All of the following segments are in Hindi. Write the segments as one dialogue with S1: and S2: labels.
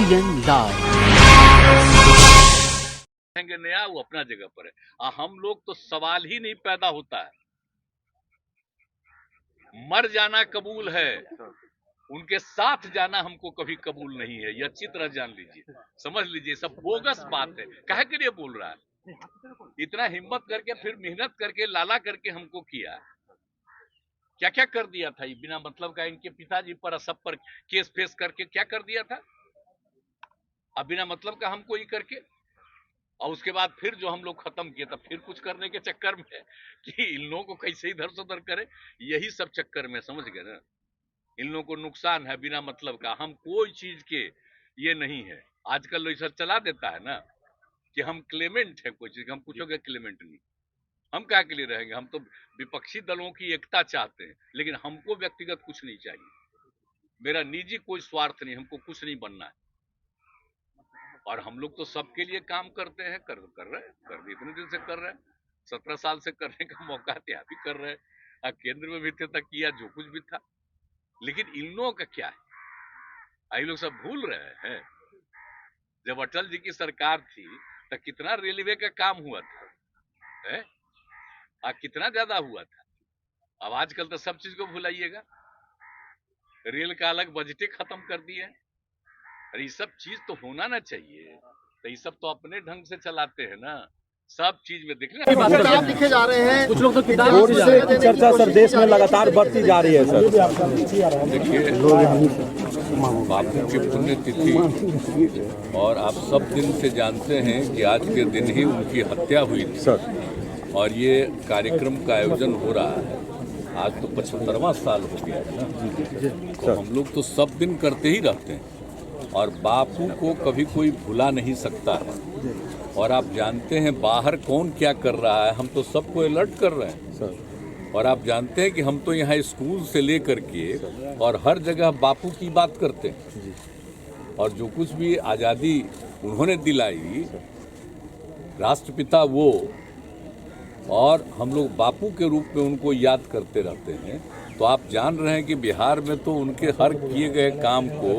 S1: STN live.
S2: नया वो अपना जगह पर है। हम लोग तो सवाल ही नहीं पैदा होता है। मर जाना कबूल है, उनके साथ जाना हमको कभी कबूल नहीं है। ये अच्छी तरह जान लीजिए, समझ लीजिए। सब बोगस बात है। काहे के लिए बोल रहा है? इतना हिम्मत करके, फिर मेहनत करके, लाला करके हमको किया। क्या क्या कर दिया था ये बिना मतलब का। इनके पिताजी पर, सब पर केस फेस करके क्या कर दिया था। अब बिना मतलब का हमको ये करके, और उसके बाद फिर जो हम लोग खत्म किए, तब फिर कुछ करने के चक्कर में कि इन लोगों को कैसे इधर से उधर करे, यही सब चक्कर में, समझ गए ना। इन लोगों को नुकसान है बिना मतलब का। हम कोई चीज के ये नहीं है। आजकल लोग ऐसा चला देता है ना कि हम क्लेमेंट है कोई चीज, हम कुछ के क्लेमेंट नहीं। हम क्या के लिए रहेंगे? हम तो विपक्षी दलों की एकता चाहते हैं, लेकिन हमको व्यक्तिगत कुछ नहीं चाहिए। मेरा निजी कोई स्वार्थ नहीं, हमको कुछ नहीं बनना है। और हम लोग तो सबके लिए काम करते हैं, कर रहे इतने दिन से कर रहे हैं। 17 साल से करने का मौका थे, अभी कर रहे हैं। केंद्र में भी थे तक किया जो कुछ भी था। लेकिन इन लोगों का क्या है? ये लोग सब भूल रहे हैं। जब अटल जी की सरकार थी तो कितना रेलवे का काम हुआ था, है? कितना ज्यादा हुआ था। अब आजकल तो सब चीज को भुलाइएगा। रेल का अलग बजटे खत्म कर दिए। अरे ये सब चीज तो होना ना चाहिए। तो ये सब तो अपने ढंग से चलाते हैं ना। सब चीज में देख
S3: किताब लिखे जा रहे हैं।
S4: कुछ लोग तो किताब से चर्चा सर देश में लगातार बढ़ती जा रही है सर।
S2: देखिए, बापू की पुण्यतिथि और आप सब दिन से जानते हैं कि आज के दिन ही उनकी हत्या हुई थी
S4: सर।
S2: और ये कार्यक्रम का आयोजन हो रहा है। आज तो 75वां साल हो गया है ना। तो हम लोग तो सब दिन करते ही रहते हैं। और बापू को कभी कोई भुला नहीं सकता है। और आप जानते हैं बाहर कौन क्या कर रहा है, हम तो सबको अलर्ट कर रहे हैं
S4: सर।
S2: और आप जानते हैं कि हम तो यहाँ स्कूल से लेकर के और हर जगह बापू की बात करते हैं। और जो कुछ भी आज़ादी उन्होंने दिलाई, राष्ट्रपिता वो, और हम लोग बापू के रूप में उनको याद करते रहते हैं। तो आप जान रहे हैं कि बिहार में तो उनके हर किए गए काम को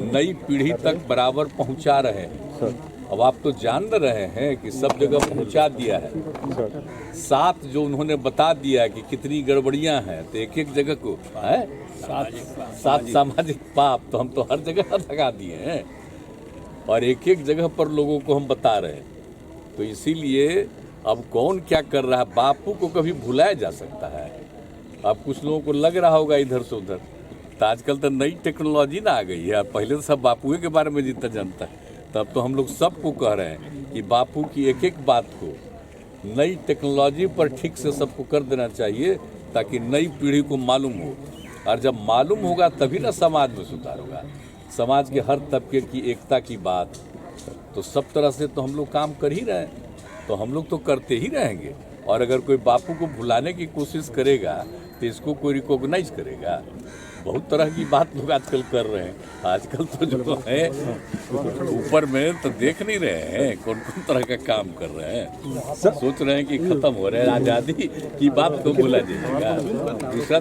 S2: नई पीढ़ी तक बराबर पहुंचा रहे हैं। अब आप तो जान रहे हैं कि सब जगह पहुंचा दिया है। साथ जो उन्होंने बता दिया कि कितनी गड़बड़ियां हैं, तो एक एक जगह को है साथ सामाजिक पाप, तो हम तो हर जगह लगा दिए हैं और एक एक जगह पर लोगों को हम बता रहे हैं। तो इसीलिए अब कौन क्या कर रहा है, बापू को कभी भुलाया जा सकता है? अब कुछ लोगों को लग रहा होगा इधर से उधर, तो आजकल तो नई टेक्नोलॉजी ना आ गई है। पहले तो सब बापू के बारे में जितना जानता है, तब तो हम लोग सबको कह रहे हैं कि बापू की एक एक बात को नई टेक्नोलॉजी पर ठीक से सबको कर देना चाहिए, ताकि नई पीढ़ी को मालूम हो। और जब मालूम होगा तभी ना समाज में सुधार होगा। समाज के हर तबके की एकता की बात, तो सब तरह से तो हम लोग काम कर ही रहे हैं, तो हम लोग तो करते ही रहेंगे। और अगर कोई बापू को भुलाने की कोशिश करेगा तो इसको कोई रिकॉग्नाइज करेगा? बहुत तरह की बात लोग आजकल कर रहे हैं। आजकल तो जो है ऊपर में तो देख नहीं रहे हैं कौन कौन तरह का काम कर रहे हैं। सोच रहे हैं कि खत्म हो रहे हैं, आज़ादी की बात को भुला जाइएगा,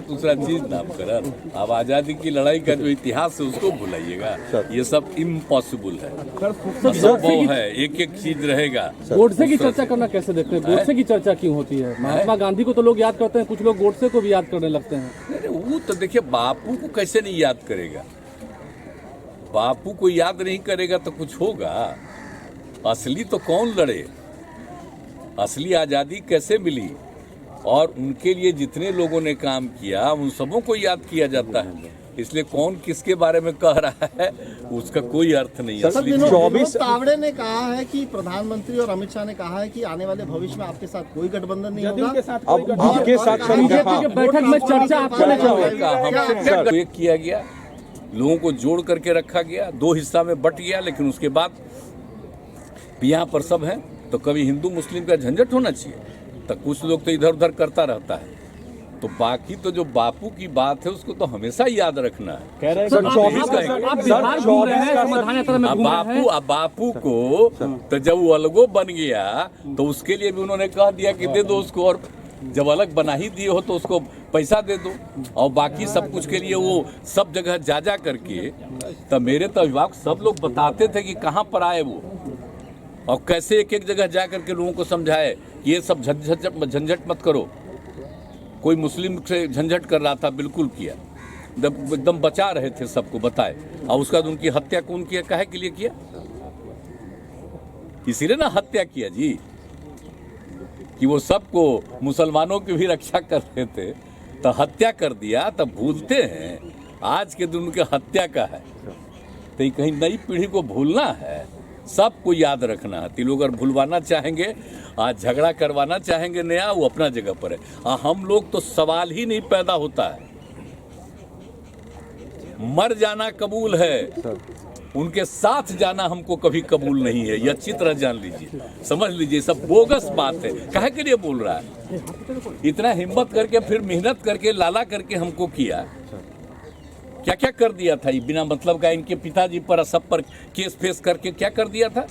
S2: दूसरा चीज नाम कर। अब आज़ादी की लड़ाई का जो इतिहास है उसको भुलाइएगा। ये सब इम्पॉसिबल है, असंभव है। एक एक चीज रहेगा।
S4: गोडसे की चर्चा करना कैसे देखते हैं? गोडसे की चर्चा क्यों होती है? महात्मा गांधी को तो लोग याद करते हैं, कुछ लोग गोडसे को भी याद करने लगते हैं।
S2: वो तो देखिए, बापू को कैसे नहीं याद करेगा? बापू को याद नहीं करेगा तो कुछ होगा? असली तो कौन लड़े, असली आजादी कैसे मिली, और उनके लिए जितने लोगों ने काम किया उन सबों को याद किया जाता है। इसलिए कौन किसके बारे में कह रहा है उसका कोई अर्थ नहीं है।
S3: विनोद तावड़े ने कहा है कि प्रधानमंत्री और अमित शाह ने कहा है कि आने वाले भविष्य में आपके साथ कोई गठबंधन नहीं होगा।
S4: आपके साथ बीजेपी के बैठक में चर्चा आपको
S2: हमसे किया गया, लोगों को जोड़ करके रखा गया, दो हिस्सा में बट गया। लेकिन उसके बाद यहाँ पर सब हैं, तो कभी हिंदू मुस्लिम का झंझट होना चाहिए, तो कुछ लोग तो इधर उधर करता रहता है। तो बाकी तो जो बापू की बात है उसको तो हमेशा याद रखना है।
S4: कह रहे हैं
S2: बापू को तो जब वो अलगो बन गया तो उसके लिए भी उन्होंने कह दिया कि दे दो उसको। और जब अलग बना ही दिए हो तो उसको पैसा दे दो, और बाकी सब कुछ के लिए वो सब जगह जा करके, तब मेरे तो अभिभावक सब लोग बताते थे कि कहाँ पर आए वो, और कैसे एक एक जगह जा करके लोगों को समझाए कि ये सब झंझट मत करो। कोई मुस्लिम से झंझट कर रहा था, बिल्कुल किया, एकदम बचा रहे थे, सबको बताए, और उसका उनकी हत्या कौन किया, काहे के लिए किया? इसीलिए ना हत्या किया जी, कि वो सबको मुसलमानों की भी रक्षा कर रहे थे, तो हत्या कर दिया। तब भूलते हैं आज के दिन उनके हत्या का है, तो कहीं नई पीढ़ी को भूलना है, सबको याद रखना है। लोग अगर भूलवाना चाहेंगे, आज झगड़ा करवाना चाहेंगे नया, वो अपना जगह पर है। हम लोग तो सवाल ही नहीं पैदा होता है, मर जाना कबूल है, उनके साथ जाना हमको कभी कबूल नहीं है। ये अच्छी तरह जान लीजिए, समझ लीजिए, सब बोगस बात है। काहे के लिए बोल रहा है? इतना हिम्मत करके, फिर मेहनत करके, लाला करके हमको किया, क्या क्या कर दिया था ये बिना मतलब का। इनके पिताजी पर, सब पर केस फेस करके क्या कर दिया था,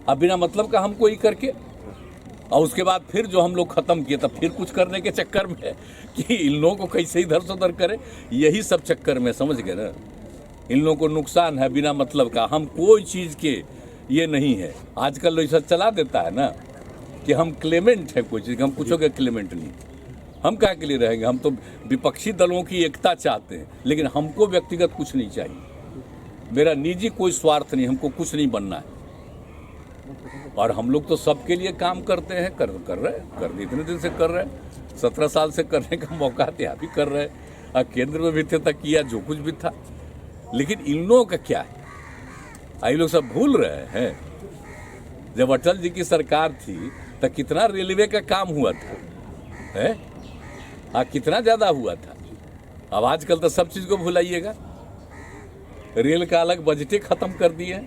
S2: अब बिना मतलब का हमको ही करके। और उसके बाद फिर जो हम लोग खत्म किए, तब फिर कुछ करने के चक्कर में कि इन लोगों को कैसे इधर से उधर करे, यही सब चक्कर में, समझ गए ना। इन लोगों को नुकसान है बिना मतलब का। हम कोई चीज़ के ये नहीं है, आजकल ऐसा चला देता है ना कि हम क्लेमेंट है कोई चीज़, हम कुछ के क्लेमेंट नहीं। हम क्या के लिए रहेंगे? हम तो विपक्षी दलों की एकता चाहते हैं, लेकिन हमको व्यक्तिगत कुछ नहीं चाहिए। मेरा निजी कोई स्वार्थ नहीं, हमको कुछ नहीं बनना है। और हम लोग तो सबके लिए काम करते हैं, कर रहे इतने दिन से कर रहे हैं, 17 साल से करने का मौका थे, आप ही कर रहे हैं। केंद्र में भी थे तक किया जो कुछ भी था, लेकिन इन लोगों का क्या है? ये लोग सब भूल रहे हैं। जब अटल जी की सरकार थी तो कितना रेलवे का काम हुआ था, है? कितना ज्यादा हुआ था। अब आजकल तो सब चीज को भुलाइएगा, रेल का अलग बजटें खत्म कर दिए।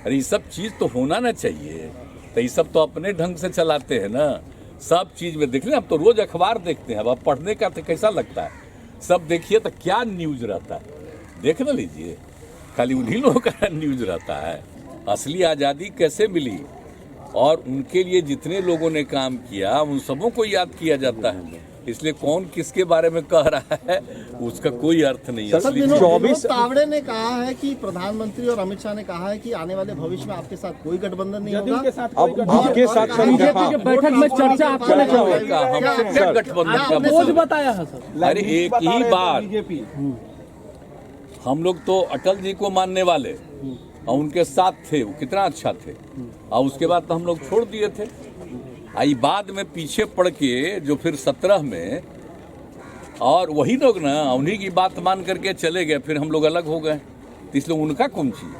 S2: अरे ये सब चीज तो होना ना चाहिए, तो ये सब तो अपने ढंग से चलाते हैं ना। सब चीज में देख लें, अब तो रोज अखबार देखते हैं, अब पढ़ने का तो कैसा लगता है, सब देखिए तो क्या न्यूज रहता है, देख ना लीजिए, खाली उन्हीं लोगों का न्यूज रहता है। असली आज़ादी कैसे मिली और उनके लिए जितने लोगों ने काम किया, उन सबों को याद किया जाता है। इसलिए कौन किसके बारे में कह रहा है उसका कोई अर्थ नहीं है।
S3: विनोद तावड़े ने कहा है कि प्रधानमंत्री और अमित शाह ने कहा है कि आने वाले भविष्य में आपके साथ कोई गठबंधन नहीं होगा।
S4: आपके साथ बीजेपी के बैठक में चर्चा आपसे नहीं होगा,
S2: हमसे क्या गठबंधन का
S4: बोझ बताया है सर।
S2: अरे एक ही बात, हम लोग तो अटल जी को मानने वाले और उनके साथ थे, वो कितना अच्छा थे, और उसके बाद तो हम लोग छोड़ दिए थे। आई बाद में पीछे पड़ के जो फिर 17 में, और वही लोग ना उन्हीं की बात मान करके चले गए, फिर हम लोग अलग हो गए। तो इसलिए उनका कौन चीज,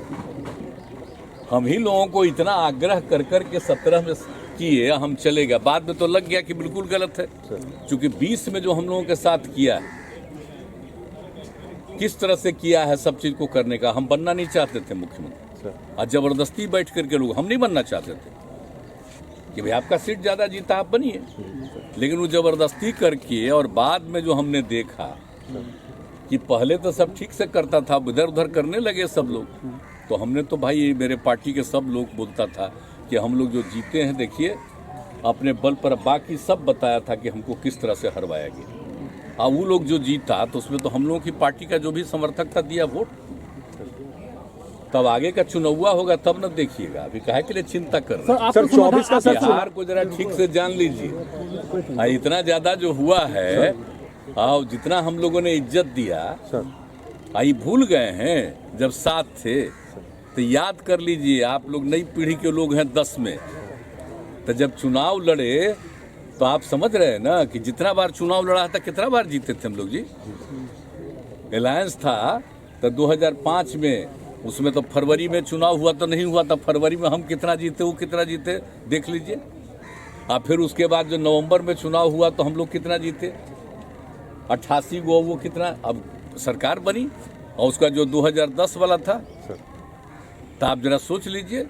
S2: हम ही लोगों को इतना आग्रह कर के 17 में किए, हम चले गए। बाद में तो लग गया कि बिल्कुल गलत है, क्योंकि 20 में जो हम लोगों के साथ किया है, किस तरह से किया है सब चीज को करने का। हम बनना नहीं चाहते थे मुख्यमंत्री, और जबरदस्ती बैठ करके लोग, हम नहीं बनना चाहते थे कि भाई आपका सीट ज्यादा जीता आप बनिए, लेकिन वो जबरदस्ती करके। और बाद में जो हमने देखा कि पहले तो सब ठीक से करता था, इधर उधर करने लगे सब लोग, तो हमने तो भाई, मेरे पार्टी के सब लोग बोलता था कि हम लोग जो जीते हैं, देखिए अपने बल पर, बाकी सब बताया था कि हमको किस तरह से हरवाया गया। और वो लोग जो जीता तो उसमें तो हम लोगों की पार्टी का जो भी समर्थक था दिया वोट। तब आगे का चुनाव होगा तब न देखिएगा, अभी काहे के लिए चिंता कर रहे हैं?
S4: सर 24 का
S2: बिहार को जरा ठीक से जान लीजिए। इतना ज्यादा जो हुआ है, और जितना हम लोगों ने इज्जत दिया, आई भूल गए हैं जब साथ थे। तो याद कर लीजिए, आप लोग नई पीढ़ी के लोग हैं 10 में, तो जब चुनाव लड़े तो आप समझ रहे हैं ना कि जितना बार चुनाव लड़ा था, कितना बार जीते थे हम लोग जी। अलायंस था तो 2005 में, उसमें तो फरवरी में चुनाव हुआ तो नहीं हुआ था, फरवरी में हम कितना जीते, वो कितना जीते, देख लीजिए। और फिर उसके बाद जो नवंबर में चुनाव हुआ तो हम लोग कितना जीते, 88 गो, वो कितना अब सरकार बनी। और उसका जो 2010 वाला था, तो आप जरा सोच लीजिए,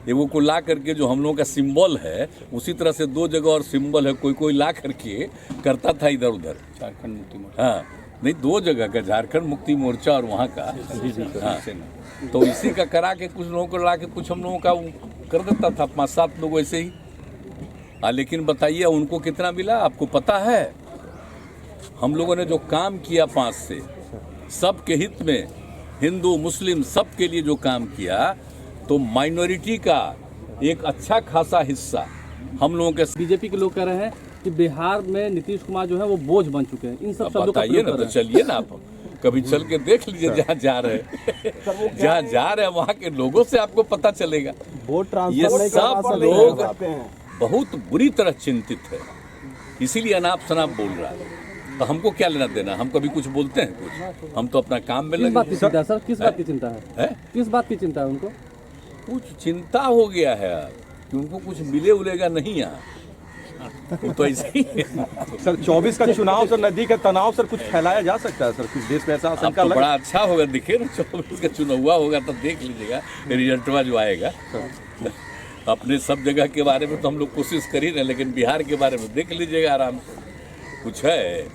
S2: वो को ला करके जो हम लोगों का सिंबल है, उसी तरह से 2 जगह और सिंबल है, कोई ला करके करता था इधर उधर। झारखंड मुक्ति मोर्चा, हाँ नहीं, 2 जगह का, झारखंड मुक्ति मोर्चा और वहाँ का। हाँ, तो इसी का करा के कुछ लोगों को ला के कुछ हम लोगों का कर देता था, 5-7 लोग ऐसे ही। लेकिन बताइए उनको कितना मिला आपको पता है? हम लोगों ने जो काम किया 5 से, सबके हित में, हिंदू मुस्लिम सबके लिए जो काम किया, तो माइनॉरिटी का एक अच्छा खासा हिस्सा हम लोगों के।
S4: बीजेपी के लोग कह रहे हैं कि बिहार में नीतीश कुमार जो है वो बोझ बन चुके हैं। इन सब शब्दों का
S2: बताइए ना, तो चलिए ना, आप कभी चल के देख लीजिए जहाँ जा रहे हैं जहाँ जा रहे हैं वहाँ के लोगों से आपको पता चलेगा। ये सब लोग बहुत बुरी तरह चिंतित है, इसीलिए अनाप शनाप बोल रहा है। तो हमको क्या लेना देना? हम कभी कुछ बोलते हैं कुछ? हम तो अपना काम में लगे।
S4: किस बात की चिंता है सर? किस बात की चिंता है? किस बात की चिंता है उनको?
S2: कुछ चिंता हो गया है कि उनको कुछ मिले उलेगा नहीं यहाँ, वो तो ऐसे ही है।
S1: सर 24 का चुनाव सर नजदीक है, तनाव सर कुछ फैलाया जा सकता है सर? कुछ देश में ऐसा
S2: अब
S1: आशंका
S2: तो
S1: लग
S2: बड़ा अच्छा होगा, दिखे ना 24 का चुनाव हुआ होगा तब देख लीजिएगा रिजल्टवा जो आएगा। अपने सब जगह के बारे में तो हम लोग कोशिश कर ही रहे, लेकिन बिहार के बारे में देख लीजिएगा आराम से। कुछ है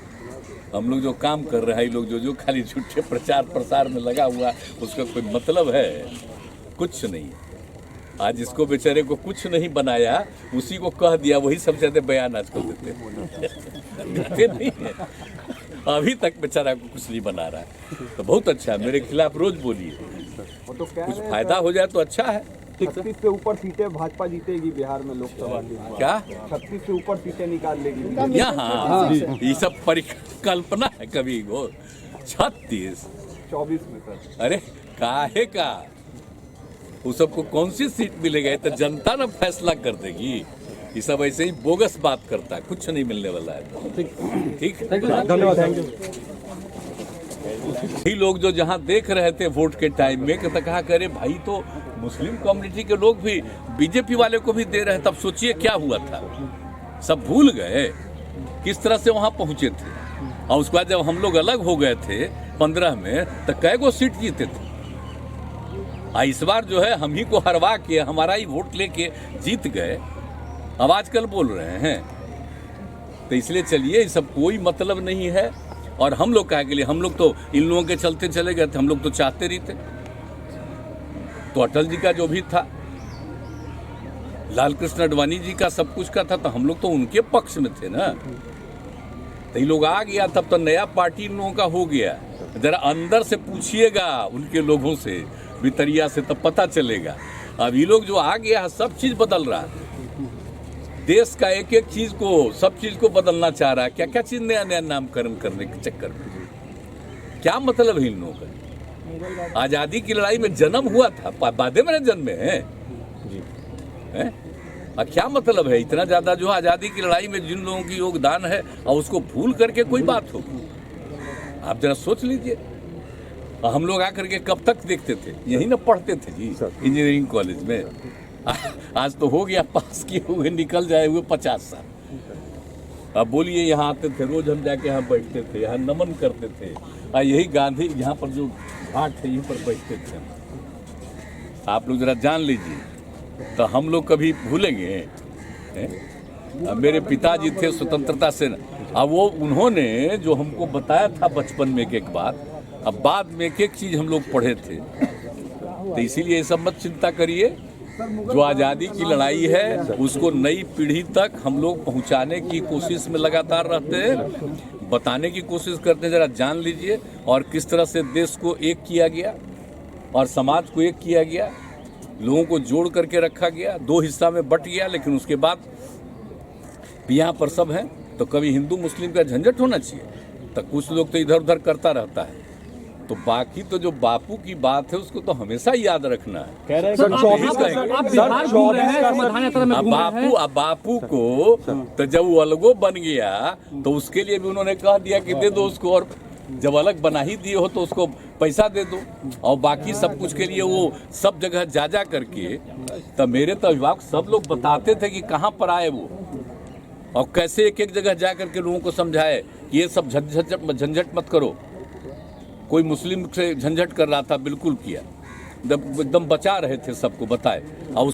S2: हम लोग जो काम कर रहे हैं, लोग जो खाली झूठे प्रचार प्रसार में लगा हुआ, उसका कोई मतलब है? कुछ नहीं। आज जिसको बेचारे को कुछ नहीं बनाया, उसी को कह दिया, वही सबसे ज्यादा बयान आजकल देते नहीं है। अभी तक बेचारा को कुछ नहीं बना रहा है, तो बहुत अच्छा है। मेरे खिलाफ रोज बोलिए, कुछ फायदा हो जाए तो अच्छा है।
S5: 36 से ऊपर सीटें भाजपा जीतेगी बिहार में लोकसभा की।
S2: क्या
S5: 36 से ऊपर सीटें निकाल लेगी
S2: यहाँ? ये सब परिकल्पना है कभी वो। 36
S5: 24 में सर।
S2: अरे काहे का? वो सबको कौन सी सीट मिलेगा? तो जनता ना फैसला कर देगी। ये सब ऐसे ही बोगस बात करता है, कुछ नहीं मिलने वाला है। ठीक,
S1: धन्यवाद। Thank you.
S2: ही लोग जो जहाँ देख रहे थे वोट के टाइम में, तो कहा करे भाई तो मुस्लिम कम्युनिटी के लोग भी बीजेपी वाले को भी दे रहे, तब सोचिए क्या हुआ था। सब भूल गए किस तरह से वहां पहुंचे थे। और उसके बाद जब हम लोग अलग हो गए थे 15 में, तो कै गो सीट जीते थे। इस बार जो है हम ही को हरवा के, हमारा ही वोट लेके जीत गए। अब आजकल बोल रहे हैं, तो इसलिए चलिए, ये सब कोई मतलब नहीं है। और हम लोग क्या के लिए, हम लोग तो इन लोगों के चलते चले गए थे, हम लोग तो चाहते नहीं थे। तो अटल जी का जो भी था, लाल कृष्ण आडवाणी जी का सब कुछ का था, तो हम लोग तो उनके पक्ष में थे ना। तो ये लोग आ गया, तब तो नया पार्टी इन लोगों का हो गया। जरा अंदर से पूछिएगा उनके लोगों से, भितरिया से, तब पता चलेगा। अब ये लोग जो आ गया, सब चीज बदल रहा है। देश का एक एक चीज को, सब चीज को बदलना चाह रहा है। क्या क्या चीज नया नया नामकरण करने के चक्कर में, क्या मतलब है इन लोगों का? आजादी की लड़ाई में जन्म हुआ था, बादे में जन्मे हैं। क्या मतलब है इतना ज्यादा जो आजादी की लड़ाई में जिन लोगों की योगदान है, और उसको भूल करके कोई बात होगी? आप जरा सोच लीजिए। हम लोग आकर के कब तक देखते थे? यही ना पढ़ते थे जी इंजीनियरिंग कॉलेज में। आज तो हो गया, पास किए हुए निकल जाए हुए 50 साल। अब बोलिए, यहाँ आते थे रोज, हम जाके यहाँ बैठते थे, यहाँ नमन करते थे। यही गांधी यहाँ पर जो घाट है, यहीं पर बैठते थे। आप लोग जरा जान लीजिए, तो हम लोग कभी भूलेंगे? मेरे पिताजी थे स्वतंत्रता सेना, अब वो उन्होंने जो हमको बताया था बचपन में एक बात, अब बाद में एक चीज हम लोग पढ़े थे। तो इसीलिए ये सब मत चिंता करिए। जो आज़ादी की लड़ाई है, उसको नई पीढ़ी तक हम लोग पहुंचाने की कोशिश में लगातार रहते हैं, बताने की कोशिश करते हैं। जरा जान लीजिए, और किस तरह से देश को एक किया गया और समाज को एक किया गया, लोगों को जोड़ करके रखा गया। 2 हिस्सा में बट गया, लेकिन उसके बाद यहाँ पर सब हैं। तो कभी हिंदू मुस्लिम का झंझट होना चाहिए, तो कुछ लोग तो इधर उधर करता रहता है। तो बाकी तो जो बापू की बात है, उसको तो हमेशा याद रखना है।
S1: कह रहे हैं
S2: बापू को तो जब वो अलगो बन गया, तो उसके लिए भी उन्होंने कह दिया कि दे दो उसको, और जब अलग बना ही दिए हो तो उसको पैसा दे दो। और बाकी सब कुछ के लिए वो सब जगह जा करके, तब मेरे तो अभिभावक सब लोग बताते थे कि कहाँ पर आए वो, और कैसे एक एक जगह जा करके लोगों को समझाए कि ये सब झंझट मत करो। कोई मुस्लिम से झंझट कर रहा था, बिल्कुल किया, एकदम बचा रहे थे, सबको बताए। और